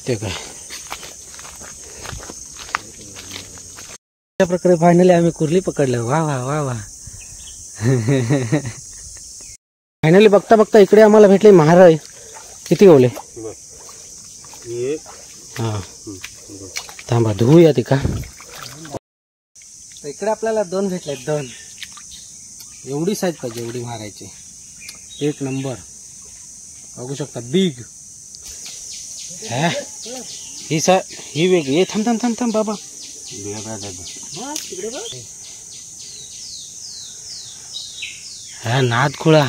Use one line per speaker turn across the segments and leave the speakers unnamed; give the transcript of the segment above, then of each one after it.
ते काय अशा प्रकारे फायनली आम्ही कुर्ली पकडलं. वा वा वा वा. फायनली बघता बघता इकडे आम्हाला भेटले महाराज. किती गवले? हा थांबा धुवूया ती का. इकडे आपल्याला 2 भेटले. 2 एवढी साईज पाहिजे, एवढी मारायची. 1 नंबर बघू शकता. बिग ही वेगळी. थांब थांब थांब थांब बाबा. हा नाद खुळा.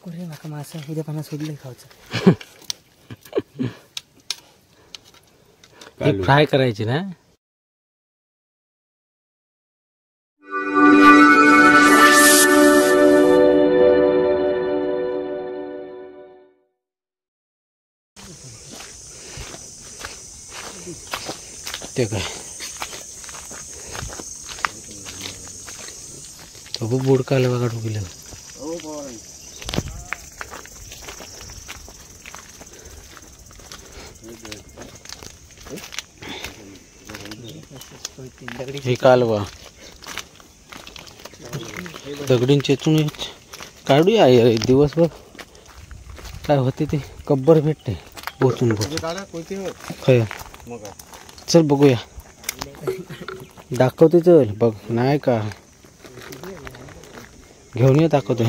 कुठे नका मासा उद्या पाना सोडले खायचं. फ्राय करायची ना. ते काय तो बुडकाला बघा डुबीला. हे कालवा दगडीन चेचून काढूया दिवसभर. काय होते ते कब्बर भेटते बोचून खय. चल बघूया. दाखवते चल बघ. नाही का घेऊन ये दाखवते.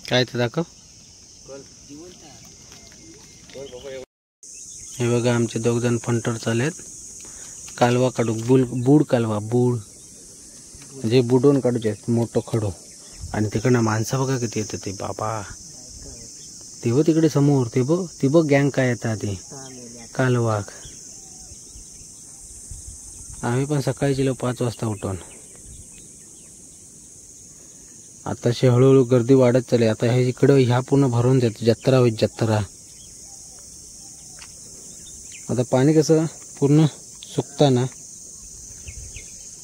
काय ते दाखव. हे बघा आमचे 2 जण फंटर चालेत. कालवा काढू. बूड कालवा. बूड म्हणजे बुडवून काढूचे मोठं खडो. आणि तिकडनं माणसं बघा किती येते ते बाबा. ते बघ तिकडे समोर. ते बघ गँग काय येतात ते कालवा. आम्ही पण सकाळी गेलो 5 वाजता उठून. आताशी हळूहळू गर्दी वाढत चालली. आता हे इकडं ह्या पूर्ण भरून जाते. जत्रा होईल जत्रा. आता पाणी कसं पूर्ण सुकताना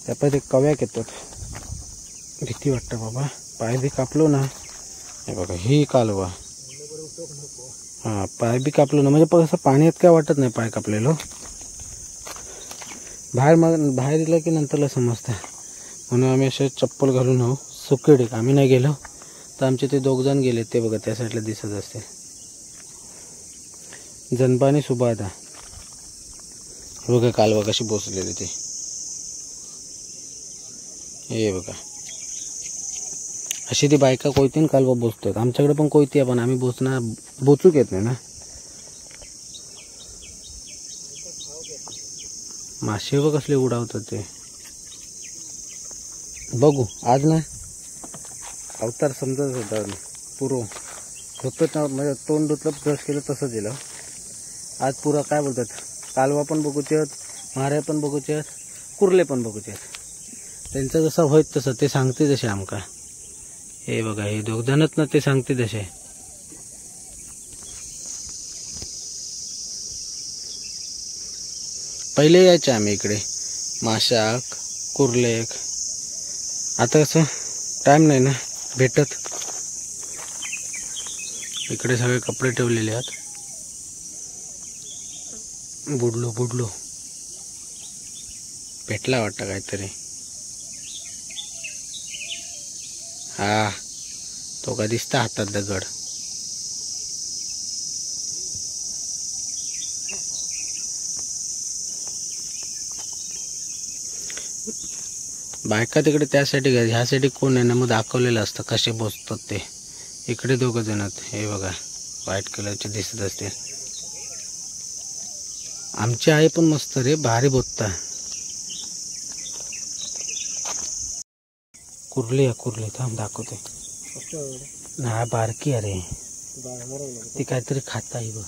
त्यापाय ते कव्याक येतात. भीती वाटतं बाबा. पाय बी कापलो ना. हे बघा ही कालवा. हा पाय बी कापलो ना म्हणजे असं पाण्यात काय वाटत नाही पाय कापलेलो. बाहेर दिलं की नंतरला समजतं. म्हणून आम्ही असे चप्पल घालून आहो. सुकेड आम्ही नाही गेलो तर आमचे ते 2 जण गेले. ते बघा त्या साईडला दिसत असते. जनपानी सुबादा. बघा कालवा कशी बोचलेली ते. हे बघा अशी ती बायका कोयतीन कालवा बोचतात. आमच्याकडे पण कोयती आहे पण आम्ही बोचूक येत नाही ना. मासे बघ कसले उडावतात ते. बघू आज ना अवतार समजत होता पुरो झोपेत म्हणजे तोंड धुतलं ब्रश केलं तसं दिलं. आज पुरा काय बोलतात कालवा पण बघूचे, मारे पण बघूचे, कुर्ले पण बघूचे. त्यांचं जसं होत तसं ते सांगते तसे आमका. हे बघा हे 2 जणच ना ते सांगते तसे. पहिले यायचे आम्ही इकडे माशाक कुर्लेक. आता कसं टाइम नाही ना भेटत. इकडे सगळे कपडे ठेवलेले आहेत. बुडलो भेटला वाटतं काहीतरी. हा तो का दिसता हातात दगड. बायका तिकडे त्यासाठी घ्या. ह्यासाठी कोण आहे ना मग दाखवलेलं असतं कसे बोचतात ते. इकडे 2 जण आहेत. हे बघा व्हाईट कलरचे दिसत असते. आमची आई पण मस्त रे भारी बोचता. कुर्ली थांब दाखवते. ना बारकी अरे ती काहीतरी खाता हिब.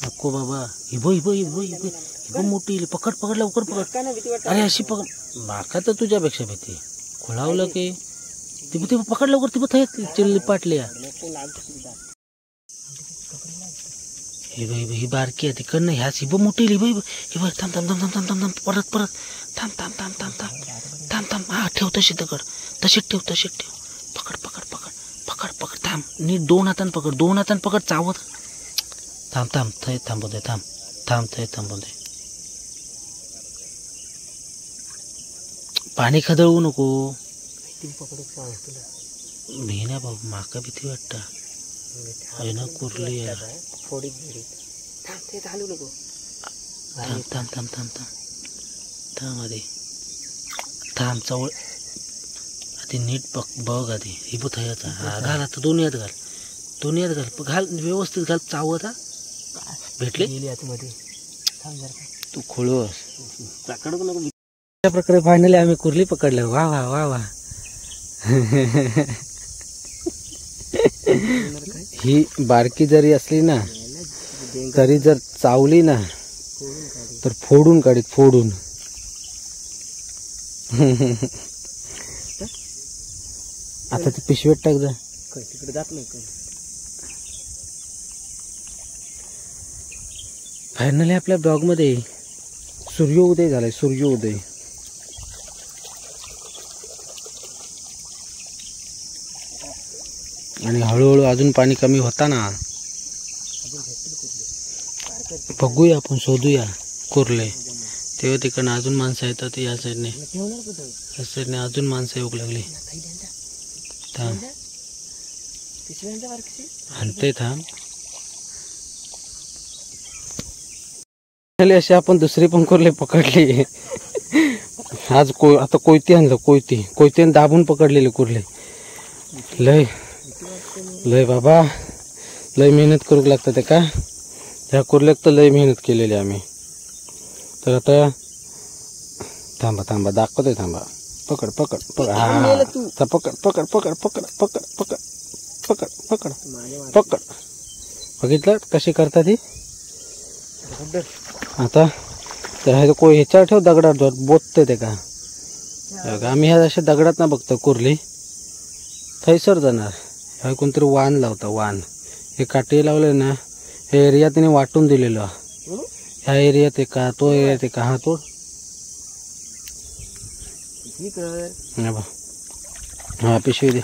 नको बाबा, हिबो हिबो हिबो हिबो हिबो मोठी. पकड पकड लवकर पकड. अरे अशी पकड. माका तर तुझ्यापेक्षा भीती. खोळावलं की ती पकड लवकर. ती थय चिल्ली पाटली. ही बारकी आहे तिकडनं. ह्याच हिबो मोठी. हिबो हिबो हिबो. थांब थांब थांब थांब थांब थांब. परत परत थांब थांब थांब थांब थांब थांब थांब. हा ठेव तशी दगड. तशीच ठेव तशीच ठेव. पकड पकड पकड पकड पकड. थांब नीट 2 हातानं पकड. 2 हातानं पकड. चावत. थांब थांब थय थांबू दे. थांब थांब थय थांबू दे. पाणी खदळवू नको. मी ना बाबा माका भीती वाटतं. आहे ना कुर्ली आहे. थांब थांब थांब थांब थांब थांब आधी. थांब चवळ आधी नीट बघ आधी. ही बुथायाचा. हा घाल आता. दोन्ही हात घाल. दोन्ही हात घाल. घाल व्यवस्थित घाल. चावत. हा भेटले तू खोळूस. अशा प्रकारे फायनली आम्ही कुर्ली पकडलं. वा वा वा वा. ही बारकी जरी असली ना तरी जर चावली ना तर फोडून काढीत. फोडून. आता ते पिशवीत टाक जा. तिकडे जात नाही. फायनली आपल्या ब्लॉग मध्ये सूर्योदय झालाय. सूर्योदय. आणि हळूहळू अजून पाणी कमी होता ना. बघूया आपण. शोधूया कुर्ले. तेव्हा तिकडनं अजून माणसं येतात. या साईडने या साईडने अजून माणसं येऊ लागली. थांब आणते. थांब. अशी आपण दुसरी पण कुर्ले पकडली. आज आता कोयती आणलं. कोयतीने दाबून पकडलेले कुर्ले. लय लय बाबा लय मेहनत करू लागतं ते का. ह्या कुर्ल्यात तर लय मेहनत केलेली आम्ही. तर आता थांबा थांबा दाखवते. थांबा. पकड पकड पकड. हा पकड पकड पकड पकड पकड पकड पकड पकड पकड. बघितलं कशी करतात ही. आता तर कोई ह्याच्यावर ठेव. दगडात बोतते ते का. आम्ही ह्या अशा दगडात ना बघतो कुर्ली. थैसर जाणार. ह्या कोणतरी वाण लावता. वाण हे काठी लावले ना. हे एरिया त्याने वाटून दिलेलं. ह्या एरियात एका तो एरियात एका. हा तो हा पिशवी दे.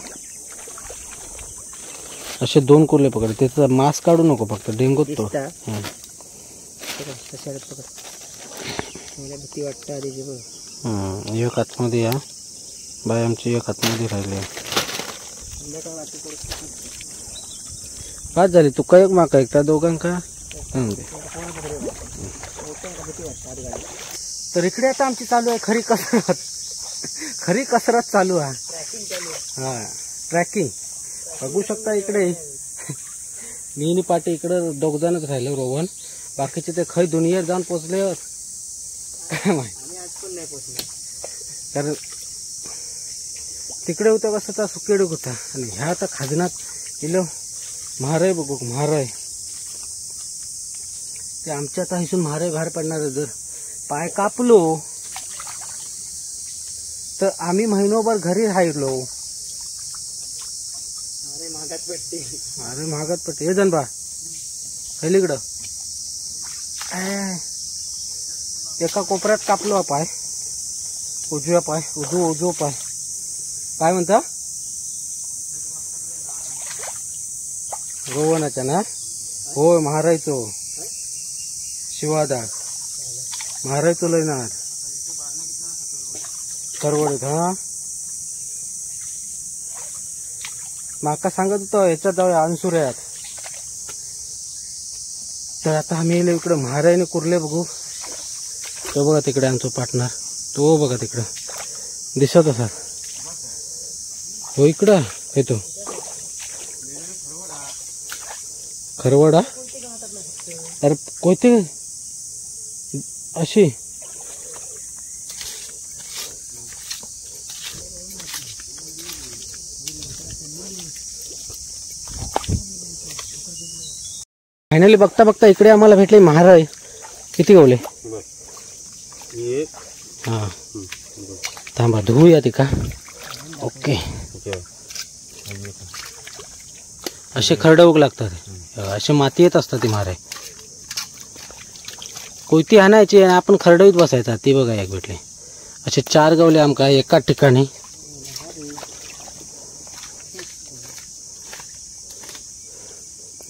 असे 2 कुर्ले पकड. त्याचा मांस काढू नको फक्त. डेंगूत तो. एक हातमध्ये या बाय. आमची एक हातमध्ये राहिली. काय झाली. तू काय माका एकटा दोघांका. तर इकडे आता आमची चालू आहे खरी कसरत. खरी कसरत चालू आहे. हा ट्रॅकिंग बघू शकता. इकडे मी आणि पाटी इकडे 2 जणच राहिले. रोहन बाकीचे ते खै दुनियेत जाऊन पोचले. काय माहिती. कारण तिकडे होता कसा सुकेड होता. आणि ह्या आता खाजनात गेलो. महाराय बघू. महाराय ते आमच्या आता इथून महाराय बाहेर पडणार. जर पाय कापलो तर आम्ही महिनोभर घरी राहिलो. अरे महागात पट्टी. हे जण बा पहिलीकडं एका कोपऱ्यात कापलो पाय. उजव्या पाय. उजवा पाय. काय म्हणता रोवनाच्या ना. होय महारायचो. शिवादार महारायचो लय ना. करवडीत. हा माका सांगत होतो ह्याच्यात जाऊया अनसुऱ्यात. तर आता आम्ही इकडे महारायने कुर्ले बघू. तो बघा तिकडे आमचा पार्टनर. तो बघा तिकडं दिसत असा. हो इकडं येतो. खरवडा. अरे कोणते अशी फायनली बघता बघता इकडे आम्हाला भेटले महाराज. किती गवले? हां थांबा धुवूया ती का. ओके असे खरडं उग लागतात, असे माती येत असतात ती महाराज. कोयती हाणायची आणि आपण खरडवीत बसायचा. ती बघा एक भेटले. असे 4 गवले आमका एकाच ठिकाणी.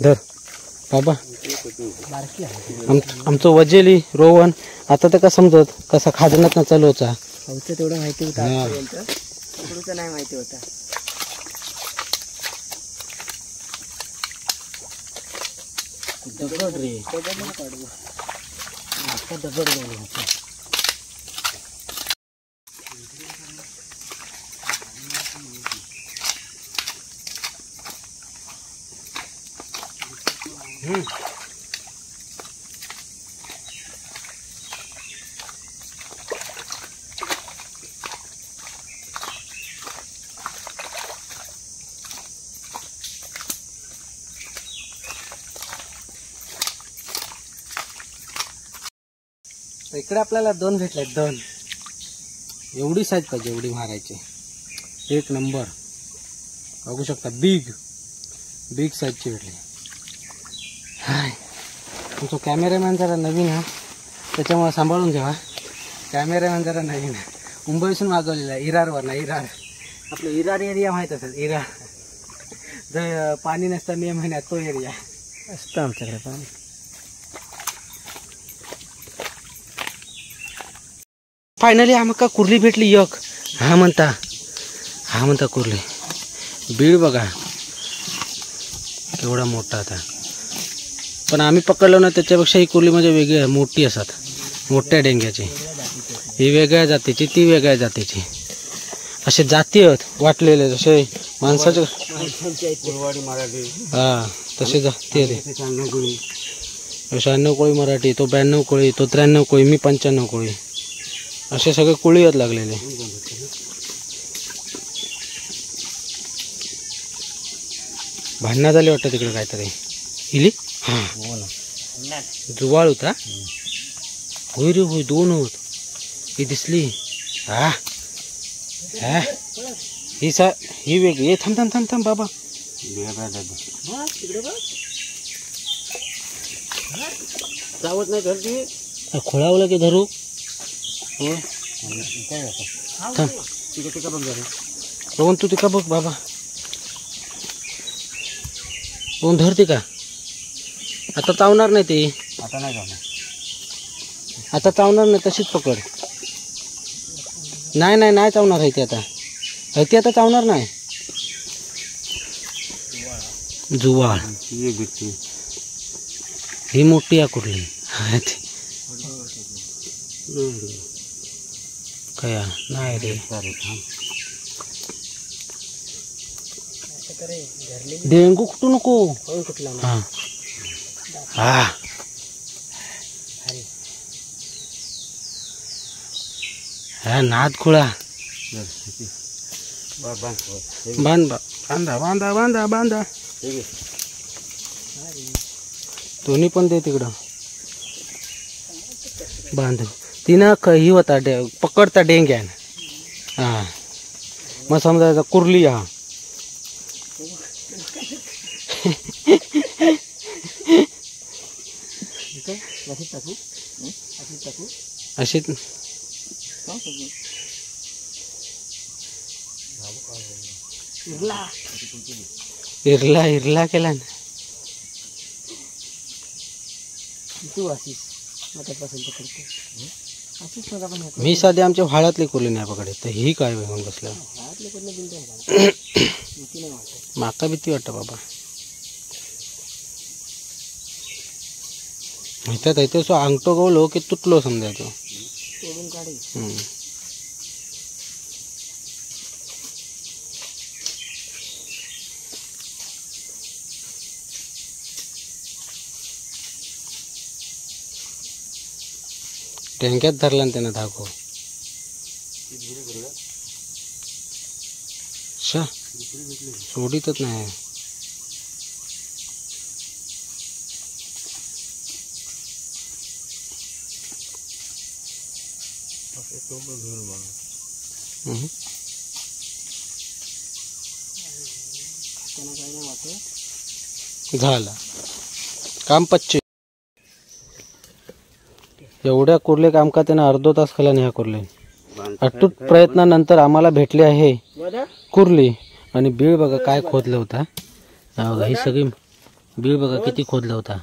धर बाबा आमचं वजेली रोवन. आता तर का समजत कसा खाजणात ना चालवचा तेवढं माहिती होतं, नाही माहिती होता. दगड रे आता दगड इकडे आपल्याला 2 भेटले. 2 एवढी साईज पाहिजे, एवढी मारायची. 1 नंबर बघू शकता. बिग साईजची भेटली. हाय तुमचा कॅमेरामॅन जरा नवीन हा, त्याच्यामुळे सांभाळून घ्या. कॅमेरामॅन जरा नवीन आहे, मुंबईसून मागवलेला आहे. इरारवर ना, इरार आपलं इरार एरिया माहीत असेल. इरार जर पाणी नसतं मे महिन्यात तो एरिया असतं आमच्याकडे पाणी. फायनली आम्हाला कुर्ली भेटली एक. हा म्हणता कुर्ली. बीड बघा केवढा मोठा आता. पण आम्ही पकडलो ना त्याच्यापेक्षा ही कुर्ली म्हणजे वेगळी आहे, मोठी असतात, मोठ्या डेंग्याची. ही वेगळ्या जातीची, ती वेगळ्या जातीची. असे जाती आहेत वाटलेले, जसे माणसाचे. हा तसे जाती आहे. 96 कोळी मराठी, तो 92 कोळी, तो 93 कोळी, मी 95 कोळी. असे सगळे कुळी आहेत लागलेले. भांडणं झाली वाटतं तिकडे काहीतरी. इली हां जुवाळ होता. होय रे होय, 2 होत. ही दिसली. हा ही वेगळी. थांब बाबा. चावत नाही घरची खोळावलं की धरू. रोहन तू तिका बघ बाबा. रोहन धरते का? आता चावणार नाही ते. आता चावणार नाही, तशीच पकड. नाही चावणार आहे ती. आता चावणार नाही. जुवाळ ही मोठी आहे कुठली काय नाही रे. डेंगू कुठू नको. हा हा हा नाद खुळा. बांधा दोन्ही पण दे तिकडं. बांध. तिनं ही होता पकडता डेंग्यान. हा मग समजायचा कुर्ली. हा अशी इरला केला ना. मी साधी आमच्या व्हाळातली कुर्ली नाही पकडे, तर ही काय घेऊन बसल्या. माका भीती वाटतं बाबा. इथे सो अंगठो गवलो की तुटलो समजायचो. टेंक्यात धरला ना त्यानं धागो. सोडीतच नाही. झाला काम 25. एवढ्या कुर्ले काम का त्यानं अर्धो तास खाला नाही. ह्या कुर्ले अटूट प्रयत्नानंतर आम्हाला भेटले आहे कुर्ली. आणि बीळ बघा काय खोदलं होता. ही सगळी बीळ बघा किती खोदलं होता.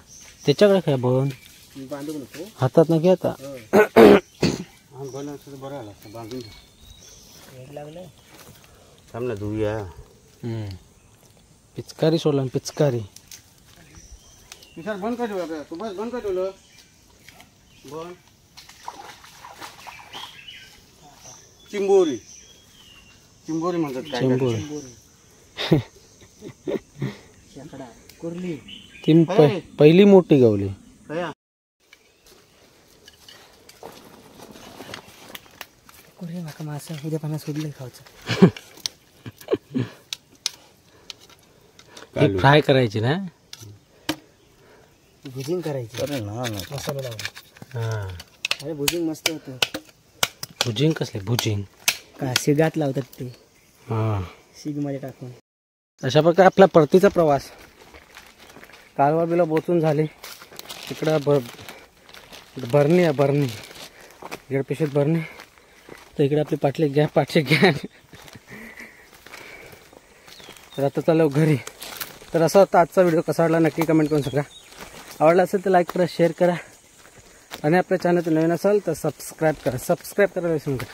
त्याच्याकडे काय बन हातात ना घे आता. पिचकारी सोडला पिचकारी. बंद कर तू बस बंद कर बंद चिंबोरी चिंबोरी म्हणतात. चिंबोरी कुर्ली ती पहिली मोठी गावली. कुर्ली माका मासा उद्या पाण्यात सोडले खायचं. फ्राय करायची ना. भुजिंग करायची. अरे ना मसाला लावून. अरे भुजिंग मस्त होतं. भुजिंग कसले भुजिंग का शिगात लावतात ते. शिग मध्ये टाकून. अशा प्रकारे आपला परतीचा प्रवास कालवा बिला बोचून झाले. इकडं भरणी आहे भरणी गेडपेशीत भरणी. तर इकडे आपले पाटले गॅग तर आता चालू घरी. तर असा होता आजचा व्हिडिओ. कसा वाटला नक्की कमेंट करून सांगा. आवडला असेल तर लाईक करा शेअर करा आणि आपल्या चॅनल नवीन असाल तर सबस्क्राईब करायला विसरू नका.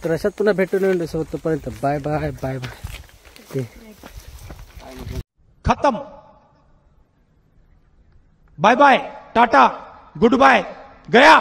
तर अशात पुन्हा भेटू नवीन दिवस. तोपर्यंत बाय बाय बाय बाय.
खत्म. Bye bye tata goodbye गया.